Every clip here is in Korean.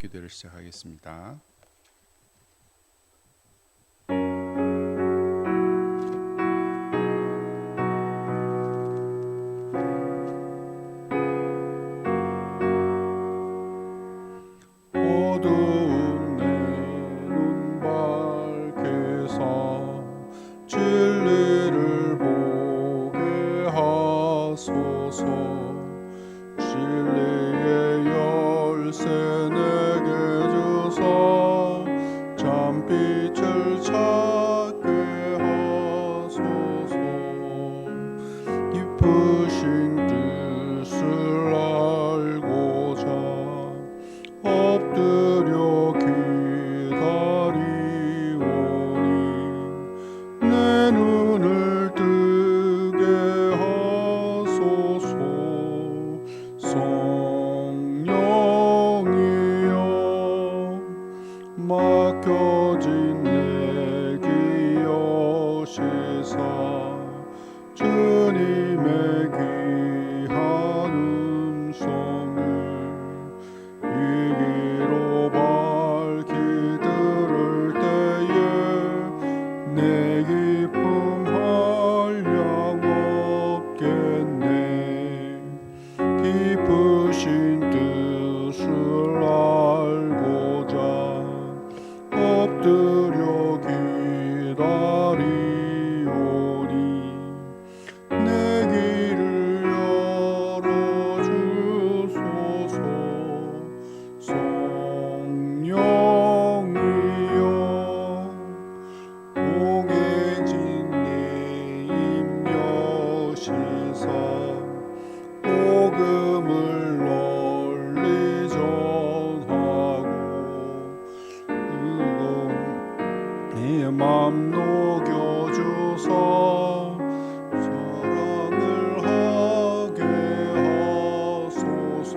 기도를 시작하겠습니다. 어두운 내 눈 밝게 사 진리를 보게 하소서. 진리의 열쇠 내게 주사 참빛을 찾게 하소서. 깊으신 뜻을 알고자 엎드려 기다리오니 내 눈을 뜨게 하소서. 성령이여 맡겨진 내 기여시사 주님의 귀한 음성을 이기로 밝히 들을 때에 내 기쁨 한량 없겠네. 깊으신 뜻을 알고자 엎드려 기다리오니 내 길을 열어주소서. 성령이여 공해진 내 임여시사 복음을 널리 전하고 내 맘 녹여주사 사랑을 하게 하소서.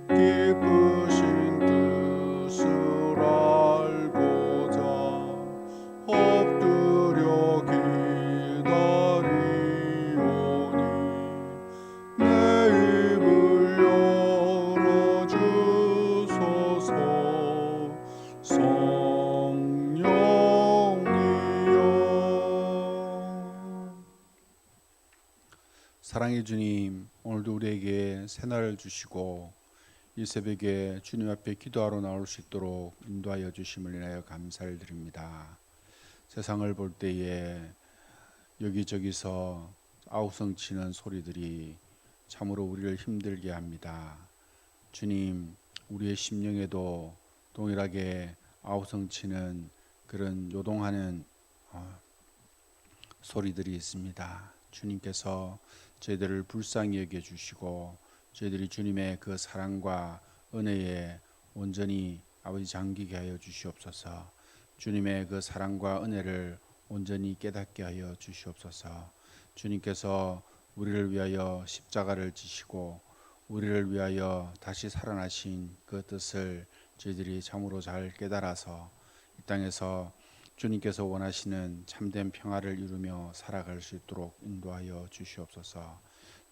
깊으신 뜻을 알고자 엎드려 기다리오니 내 입을 열어주소서. 성령이여. 사랑의 주님, 오늘도 우리에게 새날을 주시고 이 새벽에 주님 앞에 기도하러 나올 수 있도록 인도하여 주심을 인하여 감사를 드립니다. 세상을 볼 때에 여기저기서 아우성치는 소리들이 참으로 우리를 힘들게 합니다. 주님, 우리의 심령에도 동일하게 아우성치는 그런 요동하는 소리들이 있습니다. 주님께서 저희들을 불쌍히 여겨주시고 저희들이 주님의 그 사랑과 은혜에 온전히 아버지 잠기게 하여 주시옵소서. 주님의 그 사랑과 은혜를 온전히 깨닫게 하여 주시옵소서. 주님께서 우리를 위하여 십자가를 지시고 우리를 위하여 다시 살아나신 그 뜻을 저희들이 참으로 잘 깨달아서 이 땅에서 주님께서 원하시는 참된 평화를 이루며 살아갈 수 있도록 인도하여 주시옵소서.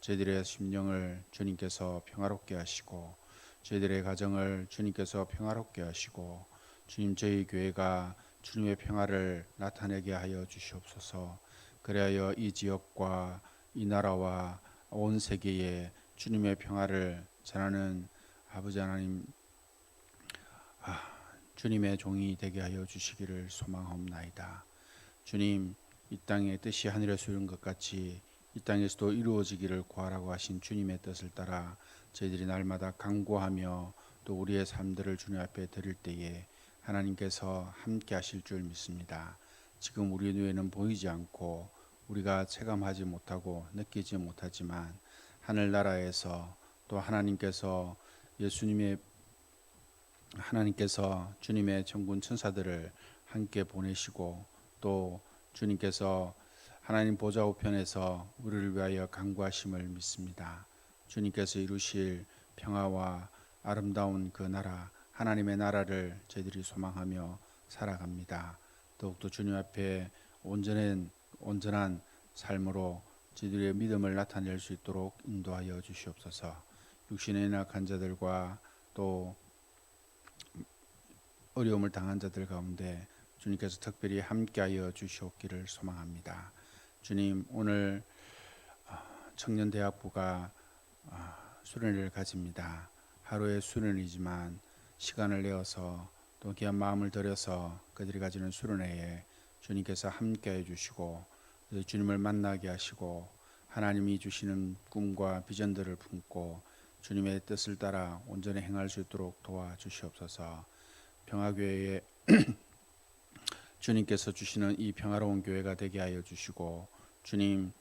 저희들의 심령을 주님께서 평화롭게 하시고 저희들의 가정을 주님께서 평화롭게 하시고 주님, 저희 교회가 주님의 평화를 나타내게 하여 주시옵소서. 그리하여 이 지역과 이 나라와 온 세계에 주님의 평화를 전하는 아버지 하나님, 주님의 종이 되게 하여 주시기를 소망하옵나이다. 주님, 이 땅의 뜻이 하늘에서 이룬 것 같이 이 땅에서도 이루어지기를 구하라고 하신 주님의 뜻을 따라 저희들이 날마다 간구하며 또 우리의 삶들을 주님 앞에 드릴 때에 하나님께서 함께 하실 줄 믿습니다. 지금 우리 눈에는 보이지 않고 우리가 체감하지 못하고 느끼지 못하지만 하늘나라에서 또 하나님께서 주님의 천군 천사들을 함께 보내시고 또 주님께서 하나님 보좌 우편에서 우리를 위하여 간구하심을 믿습니다. 주님께서 이루실 평화와 아름다운 그 나라, 하나님의 나라를 저희들이 소망하며 살아갑니다. 더욱더 주님 앞에 온전한 삶으로 저희들의 믿음을 나타낼 수 있도록 인도하여 주시옵소서. 육신의 연약한 자들과 또 어려움을 당한 자들 가운데 주님께서 특별히 함께하여 주시옵기를 소망합니다. 주님, 오늘 청년대학부가 수련회를 가집니다. 하루의 수련이지만 시간을 내어서 또 귀한 마음을 들여서 그들이 가지는 수련회에 주님께서 함께해 주시고 주님을 만나게 하시고 하나님이 주시는 꿈과 비전들을 품고 주님의 뜻을 따라 온전히 행할 수 있도록 도와주시옵소서. 평화교회에 주님께서 주시는 이 평화로운 교회가 되게 하여 주시고 주님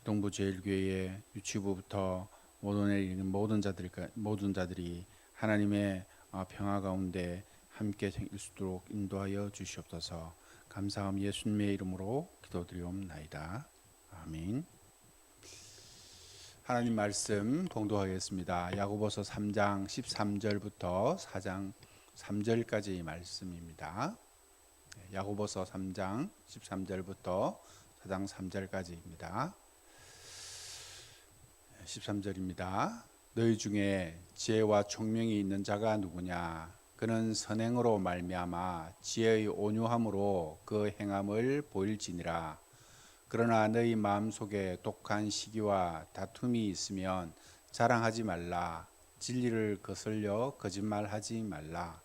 동부제일교회의 유치부부터 모든 자들이 하나님의 평화 가운데 함께 생길 수 있도록 인도하여 주시옵소서. 감사함 예수님의 이름으로 기도드리옵나이다. 아멘. 하나님 말씀 봉독하겠습니다. 야고보서 3장 13절부터 4장 3절까지 말씀입니다. 야고보서 3장 13절부터 4장 3절까지입니다. 13절입니다. 너희 중에 지혜와 총명이 있는 자가 누구냐? 그는 선행으로 말미암아 지혜의 온유함으로 그 행함을 보일지니라. 그러나 너희 마음속에 독한 시기와 다툼이 있으면 자랑하지 말라. 진리를 거슬려 거짓말하지 말라.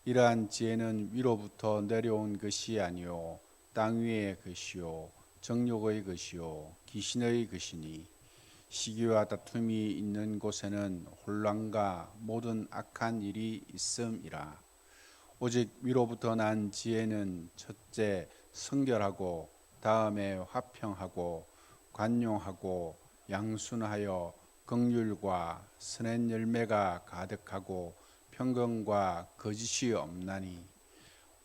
이러한 지혜는 위로부터 내려온 것이 아니요 땅 위의 것이요 정욕의 것이요 귀신의 것이니 시기와 다툼이 있는 곳에는 혼란과 모든 악한 일이 있음이라. 오직 위로부터 난 지혜는 첫째 성결하고 다음에 화평하고 관용하고 양순하여 긍휼과 선한 열매가 가득하고 평강과 거짓이 없나니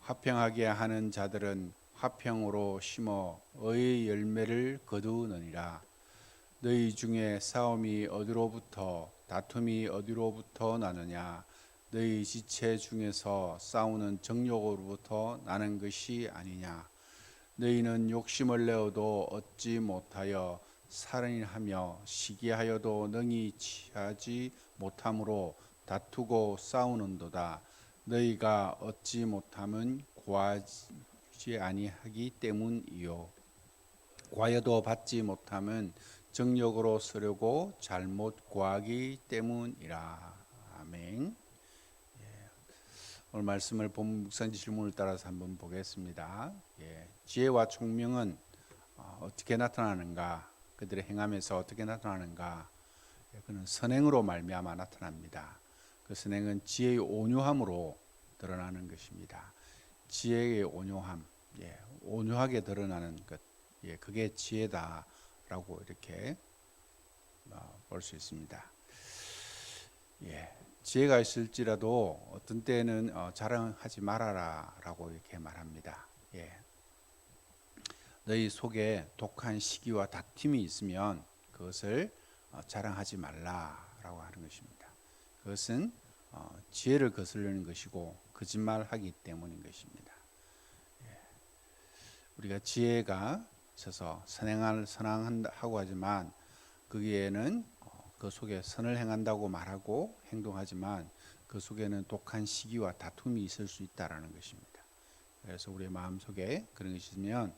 화평하게 하는 자들은 화평으로 심어 의의 열매를 거두느니라. 너희 중에 싸움이 어디로부터 다툼이 어디로부터 나느냐? 너희 지체 중에서 싸우는 정욕으로부터 나는 것이 아니냐? 너희는 욕심을 내어도 얻지 못하여 살인하며 시기하여도 능히 취하지 못함으로 다투고 싸우는도다. 너희가 얻지 못함은 구하지 아니하기 때문이요 구하여도 받지 못함은 정욕으로 쓰려고 잘못 구하기 때문이라. 아멘. 오늘 말씀을 본 묵상지 질문을 따라서 한번 보겠습니다. 지혜와 총명은 어떻게 나타나는가? 그들의 행함에서 어떻게 나타나는가? 그는 선행으로 말미암아 나타납니다. 그 선행은 지혜의 온유함으로 드러나는 것입니다. 지혜의 온유함, 온유하게 드러나는 것, 그게 지혜다라고 이렇게 볼 수 있습니다. 지혜가 있을지라도 어떤 때는 자랑하지 말아라라고 이렇게 말합니다. 너희 속에 독한 시기와 다툼이 있으면 그것을 자랑하지 말라라고 하는 것입니다. 그것은 지혜를 거스르는 것이고 거짓말하기 때문인 것입니다. 우리가 지혜가 있어서 선행하고 하지만 거기에는 그 속에 선을 행한다고 말하고 행동하지만 그 속에는 독한 시기와 다툼이 있을 수 있다라는 것입니다. 그래서 우리의 마음속에 그런 것이 있으면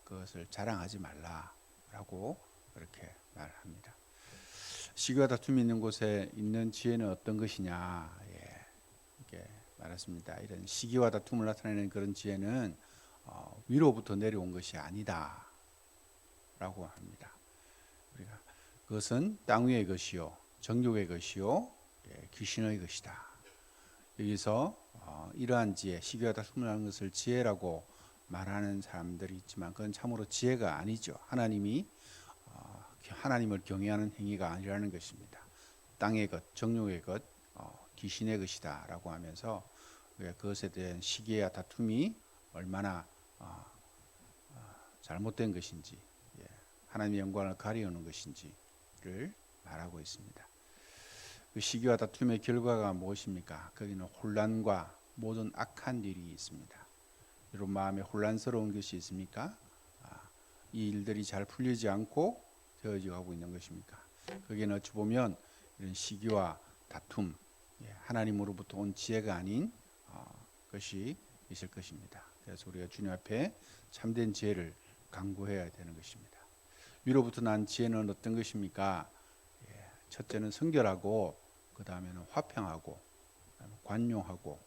그것을 자랑하지 말라라고 그렇게 말합니다. 시기와 다툼이 있는 곳에 있는 지혜는 어떤 것이냐? 이렇게 말했습니다. 이런 시기와 다툼을 나타내는 그런 지혜는 위로부터 내려온 것이 아니다라고 합니다. 우리가 그것은 땅 위의 것이요 정욕의 것이요 귀신의 것이다. 여기서 이러한 지혜, 시기와 다툼을 하는 것을 지혜라고 말하는 사람들이 있지만 그건 참으로 지혜가 아니죠. 하나님을 경외하는 행위가 아니라는 것입니다. 땅의 것, 정욕의 것, 귀신의 것이다라고 하면서 그것에 대한 시기와 다툼이 얼마나 잘못된 것인지, 하나님의 영광을 가리우는 것인지를 말하고 있습니다. 그 시기와 다툼의 결과가 무엇입니까? 거기는 혼란과 모든 악한 일이 있습니다. 여러분 마음에 혼란스러운 것이 있습니까? 이 일들이 잘 풀리지 않고 되어져 가고 있는 것입니까? 거기는 어찌 보면 이런 시기와 다툼, 하나님으로부터 온 지혜가 아닌 것이 있을 것입니다. 그래서 우리가 주님 앞에 참된 지혜를 강구해야 되는 것입니다. 위로부터 난 지혜는 어떤 것입니까? 첫째는 성결하고, 그 다음에는 화평하고, 관용하고,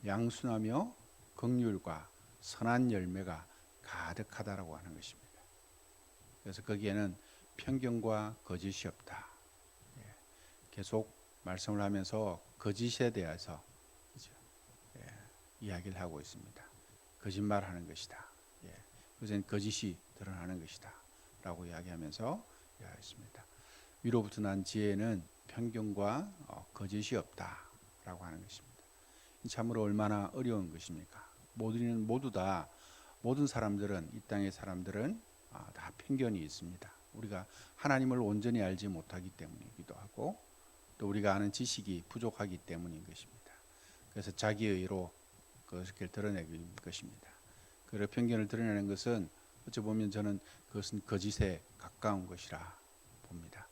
양순하며 긍휼과 선한 열매가 가득하다라고 하는 것입니다. 그래서 거기에는 편견과 거짓이 없다. 계속 말씀을 하면서 거짓에 대해서 이야기를 하고 있습니다. 거짓말하는 것이다. 그것은 거짓이 드러나는 것이다. 라고 이야기하면서 이야기했습니다. 위로부터 난 지혜는 편견과 거짓이 없다. 라고 하는 것입니다. 참으로 얼마나 어려운 것입니까? 모든 사람들은, 이 땅의 사람들은 다 편견이 있습니다. 우리가 하나님을 온전히 알지 못하기 때문이기도 하고, 또 우리가 아는 지식이 부족하기 때문인 것입니다. 그래서 자기의로 그것을 드러내는 것입니다. 그 편견을 드러내는 것은 어찌 보면 저는 그것은 거짓에 가까운 것이라 봅니다.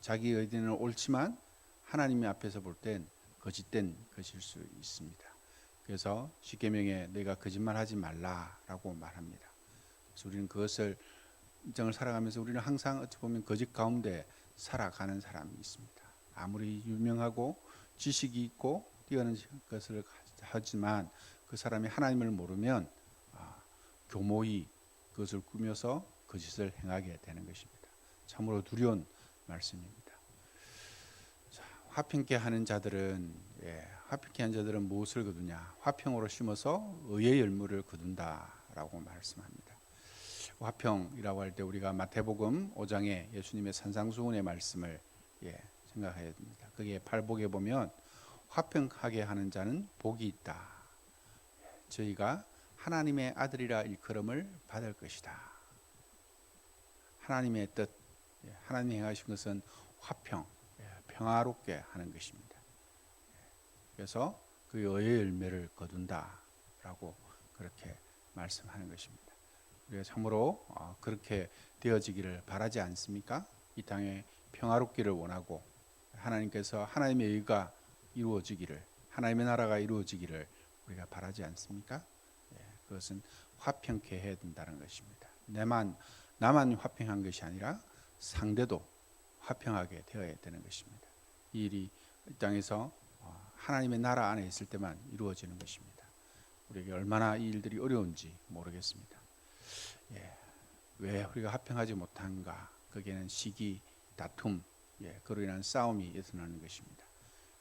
자기 의견은 옳지만 하나님 앞에서 볼 땐 거짓된 것일 수 있습니다. 그래서 십계명에 내가 거짓말하지 말라라고 말합니다. 그래서 우리는 그것을 인정을 살아가면서 우리는 항상 어찌 보면 거짓 가운데 살아가는 사람이 있습니다. 아무리 유명하고 지식이 있고 뛰어난 것을 하지만 그 사람이 하나님을 모르면 교모히 그것을 꾸며서 거짓을 행하게 되는 것입니다. 참으로 두려운 말씀입니다. 자, 화평케 하는 자들은 무엇을 거두냐? 화평으로 심어서 의의 열매를 거둔다라고 말씀합니다. 화평이라고 할 때 우리가 마태복음 5장에 예수님의 산상수훈의 말씀을 생각해야 됩니다. 거기에 팔복에 보면 화평하게 하는 자는 복이 있다. 저희가 하나님의 아들이라 일컬음을 받을 것이다. 하나님의 뜻, 하나님이 행하신 것은 화평, 평화롭게 하는 것입니다. 그래서 그 의의 열매를 거둔다라고 그렇게 말씀하는 것입니다. 우리가 참으로 그렇게 되어지기를 바라지 않습니까? 이 땅에 평화롭기를 원하고 하나님께서 하나님의 의가 이루어지기를, 하나님의 나라가 이루어지기를 우리가 바라지 않습니까? 그것은 화평케 해야 된다는 것입니다. 나만 화평한 것이 아니라 상대도 화평하게 되어야 되는 것입니다. 이 일이 이 땅에서 하나님의 나라 안에 있을 때만 이루어지는 것입니다. 우리에게 얼마나 이 일들이 어려운지 모르겠습니다. 왜 우리가 화평하지 못한가? 거기에는 시기, 다툼, 그로 인한 싸움이 일어나는 것입니다.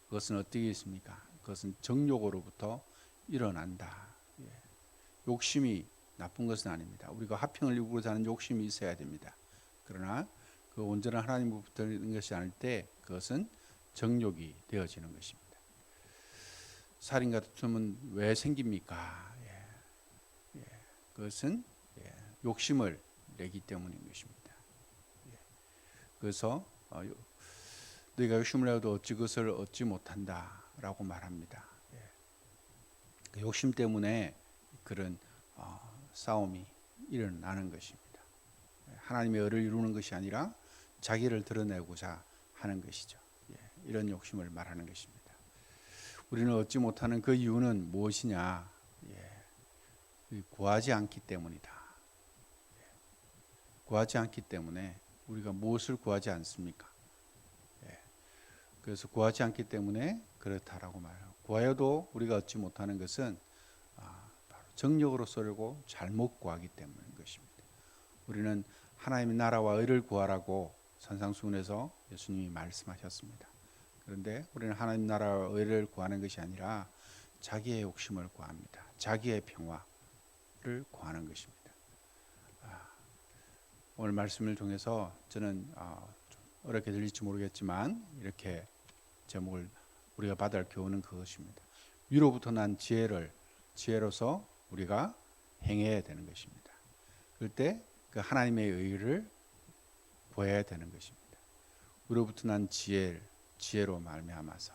그것은 어떻게 있습니까? 그것은 정욕으로부터 일어난다. 욕심이 나쁜 것은 아닙니다. 우리가 화평을 이루고자 하는 욕심이 있어야 됩니다. 그러나 그 온전한 하나님으로부터 있는 것이 아닐 때 그것은 정욕이 되어지는 것입니다. 살인과 다툼은 왜 생깁니까? 그것은 욕심을 내기 때문인 것입니다. 그래서 너희가 욕심을 내어도 어찌 그것을 얻지 못한다라고 말합니다. 그 욕심 때문에 그런 싸움이 일어나는 것입니다. 하나님의 의를 이루는 것이 아니라 자기를 드러내고자 하는 것이죠. 이런 욕심을 말하는 것입니다. 우리는 얻지 못하는 그 이유는 무엇이냐? 구하지 않기 때문이다. 구하지 않기 때문에 우리가 무엇을 구하지 않습니까? 그래서 구하지 않기 때문에 그렇다라고 말해요. 구하여도 우리가 얻지 못하는 것은 바로 정욕으로 쏠고 잘못 구하기 때문인 것입니다. 우리는 하나님의 나라와 의를 구하라고 산상수훈에서 예수님이 말씀하셨습니다. 그런데 우리는 하나님 나라와 의를 구하는 것이 아니라 자기의 욕심을 구합니다. 자기의 평화를 구하는 것입니다. 오늘 말씀을 통해서 저는 좀 어렵게 들릴지 모르겠지만 이렇게 제목을 우리가 받을 교훈은 그것입니다. 위로부터 난 지혜로서 우리가 행해야 되는 것입니다. 그럴 때 그 하나님의 의를 구해야 되는 것입니다. 위로부터 난 지혜로 말미암아서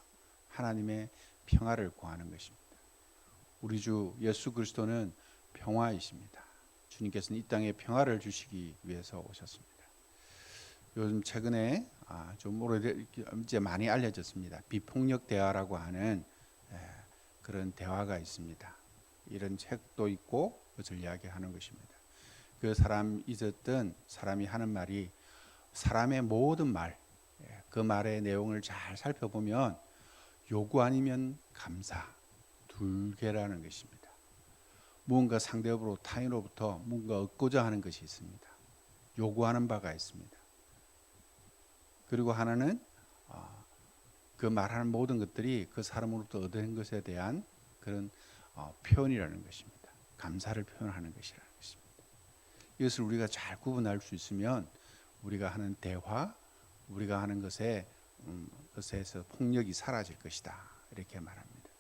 하나님의 평화를 구하는 것입니다. 우리 주 예수 그리스도는 평화이십니다. 주님께서는 이 땅에 평화를 주시기 위해서 오셨습니다. 요즘 최근에 좀 오래돼 이제 많이 알려졌습니다. 비폭력 대화라고 하는 그런 대화가 있습니다. 이런 책도 있고 그것을 이야기하는 것입니다. 그 사람이 있었던 사람이 하는 말이 사람의 모든 말, 그 말의 내용을 잘 살펴보면 요구 아니면 감사 둘 개라는 것입니다. 무언가 상대적으로 타인으로부터 뭔가 얻고자 하는 것이 있습니다. 요구하는 바가 있습니다. 그리고 하나는 그 말하는 모든 것들이 그 사람으로부터 얻은 것에 대한 그런 표현이라는 것입니다. 감사를 표현하는 것이라는 것입니다. 이것을 우리가 잘 구분할 수 있으면 우리가 하는 대화, 우리가 하는 것에서 폭력이 사라질 것이다. 이렇게 말합니다.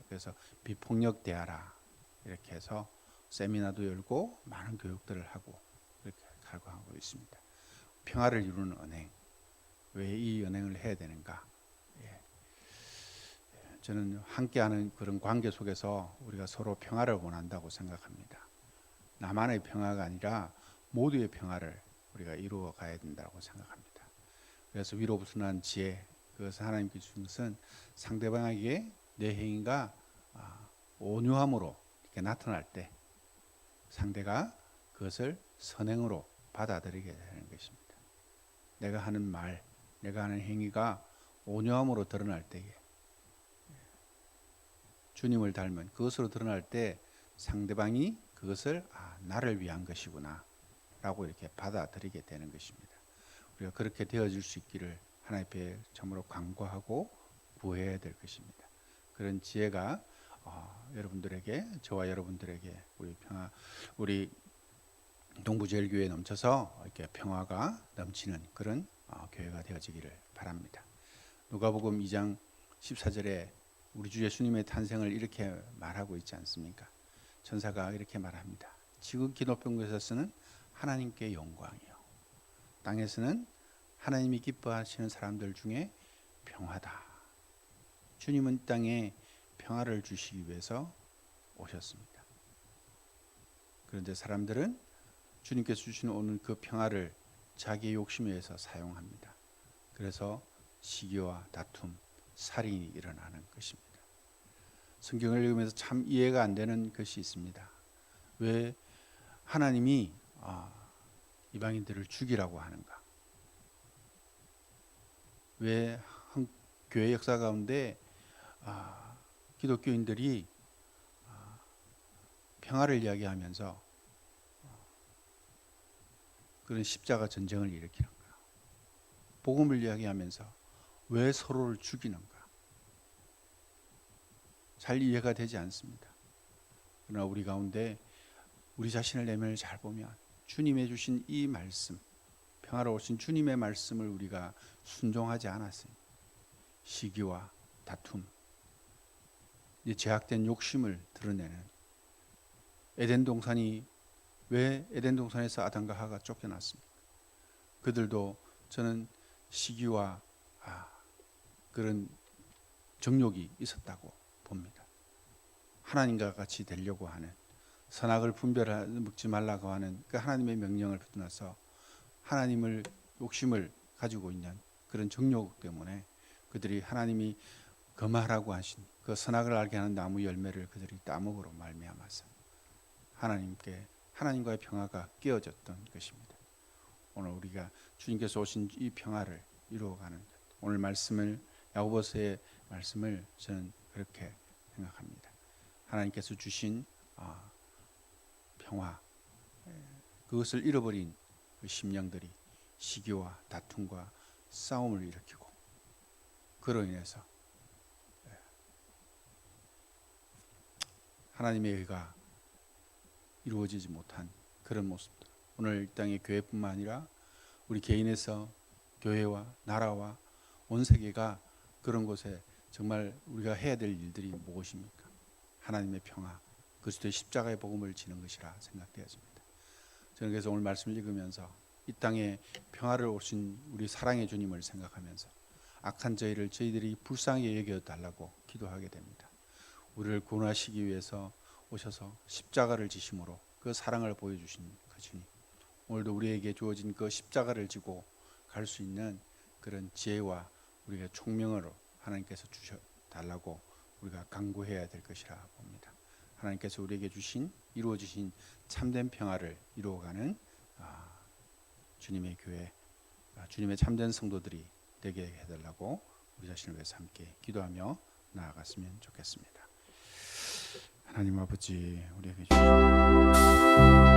그래서 비폭력 대화라 이렇게 해서 세미나도 열고 많은 교육들을 하고 이렇게 갈구하고 있습니다. 평화를 이루는 언행. 왜 이 언행을 해야 되는가? 저는 함께하는 그런 관계 속에서 우리가 서로 평화를 원한다고 생각합니다. 나만의 평화가 아니라 모두의 평화를 우리가 이루어 가야 된다고 생각합니다. 그래서 위로부터 난 지혜, 그것을 하나님께 주신 것은 상대방에게 내 행위가 온유함으로 이렇게 나타날 때 상대가 그것을 선행으로 받아들이게 되는 것입니다. 내가 하는 말, 내가 하는 행위가 온유함으로 드러날 때에 주님을 닮은 그것으로 드러날 때 상대방이 그것을 나를 위한 것이구나 라고 이렇게 받아들이게 되는 것입니다. 우리가 그렇게 되어질 수 있기를 하나님 앞에 참으로 간구하고 구해야 될 것입니다. 그런 지혜가 여러분들에게, 저와 여러분들에게 우리 동부제일교회에 넘쳐서 이렇게 평화가 넘치는 그런 교회가 되어지기를 바랍니다. 누가복음 2장 14절에 우리 주 예수님의 탄생을 이렇게 말하고 있지 않습니까? 천사가 이렇게 말합니다. 지극히 높은 곳에서는 하나님께 영광이요, 땅에서는 하나님이 기뻐하시는 사람들 중에 평화다. 주님은 이 땅에 평화를 주시기 위해서 오셨습니다. 그런데 사람들은 주님께서 주시는 오늘 그 평화를 자기의 욕심에 의해서 사용합니다. 그래서 시기와 다툼, 살인이 일어나는 것입니다. 성경을 읽으면서 참 이해가 안 되는 것이 있습니다. 왜 하나님이 이방인들을 죽이라고 하는가? 왜 교회 역사 가운데 기독교인들이 평화를 이야기하면서 그런 십자가 전쟁을 일으키는가? 복음을 이야기하면서 왜 서로를 죽이는가? 잘 이해가 되지 않습니다. 그러나 우리 가운데 우리 자신의 내면을 잘 보면 주님의 주신 이 말씀, 평화로우신 주님의 말씀을 우리가 순종하지 않았으니 시기와 다툼, 제약된 욕심을 드러내는 에덴 동산이 왜 에덴 동산에서 아담과 하와가 쫓겨났습니까? 그들도 저는 시기와 그런 정욕이 있었다고 봅니다. 하나님과 같이 되려고 하는, 선악을 먹지 말라고 하는 그 하나님의 명령을 떠나서 하나님을 욕심을 가지고 있는 그런 정욕 때문에 그들이 하나님이 금하라고 하신 그 선악을 알게 하는 나무 열매를 그들이 따먹으로 말미암아서 하나님과의 평화가 깨어졌던 것입니다. 오늘 우리가 주님께서 오신 이 평화를 이루어가는 것, 오늘 야고보서의 말씀을 저는 그렇게 생각합니다. 하나님께서 주신 평화, 그것을 잃어버린 그 심령들이 시기와 다툼과 싸움을 일으키고 그로 인해서 하나님의 의가 이루어지지 못한 그런 모습들, 오늘 이 땅의 교회뿐만 아니라 우리 개인에서 교회와 나라와 온 세계가 그런 곳에 정말 우리가 해야 될 일들이 무엇입니까? 하나님의 평화, 그리스도의 십자가의 복음을 지는 것이라 생각되어집니다. 저는 그래서 오늘 말씀을 읽으면서 이 땅에 평화를 오신 우리 사랑의 주님을 생각하면서 악한 저희들이 불쌍히 여겨달라고 기도하게 됩니다. 우리를 구원하시기 위해서 오셔서 십자가를 지심으로 그 사랑을 보여주신 그 주님, 오늘도 우리에게 주어진 그 십자가를 지고 갈 수 있는 그런 지혜와 우리가 총명으로 하나님께서 주셔달라고 우리가 강구해야 될 것이라 봅니다. 하나님께서 우리에게 주신 이루어지신 참된 평화를 이루어가는 주님의 교회, 주님의 참된 성도들이 되게 해달라고 우리 자신을 위해서 함께 기도하며 나아갔으면 좋겠습니다. 하나님 아버지, 우리에게 주신